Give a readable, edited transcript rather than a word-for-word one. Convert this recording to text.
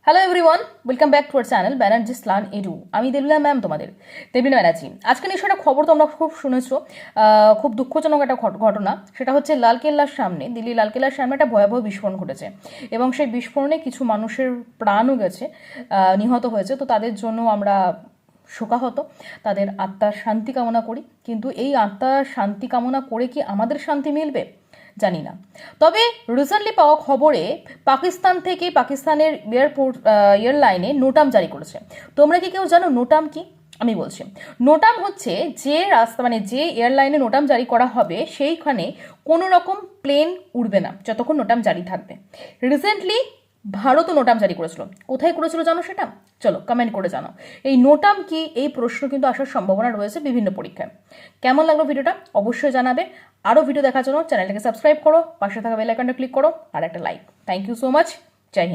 Hello everyone, welcome back to our channel Banerjee স্লান edu. আমি Debleena ma'am, তোমাদের দেবলীনা ব্যানার্জি। আজকে নিশ্চয় একটা খবর তোমরা খুব শুনেছো, খুব দুঃখজনক একটা ঘটনা। সেটা হচ্ছে লালকেল্লার সামনে, দিল্লি লালকেল্লার সামনে একটা ভয়াবহ বিস্ফোরণ ঘটেছে এবং সেই বিস্ফোরণে কিছু মানুষের প্রাণও গেছে, নিহত হয়েছে। তো তাদের জন্য আমরা শোকাহত, তাদের আত্মার শান্তি কামনা করি। কিন্তু এই আত্মার শান্তি কামনা করে কি আমাদের শান্তি মিলবে জানি না। তবে রিসেন্টলি পাওয়া খবরে পাকিস্তান থেকে পাকিস্তানের এয়ারলাইনে নোটাম জারি করেছে। তোমরা কি কেউ জানো নোটাম কি? আমি বলছি, নোটাম হচ্ছে যে রাস্তা, মানে যে এয়ারলাইনে নোটাম জারি করা হবে সেইখানে কোনো রকম প্লেন উড়বে না যতক্ষণ নোটাম জারি থাকবে। রিসেন্টলি ভারতও নোটাম জারি করেছিল। কোথায় করেছিল জানো সেটা? চলো কমেন্ট করে জানো। এই নোটাম কি, এই প্রশ্ন কিন্তু আসার সম্ভাবনা রয়েছে বিভিন্ন পরীক্ষায়। কেমন লাগলো ভিডিওটা অবশ্যই জানাবে। আরও ভিডিও দেখার জন্য চ্যানেলটাকে সাবস্ক্রাইব করো, পাশে থাকা বেল আইকনটা ক্লিক করো, আর একটা like. Thank you so much.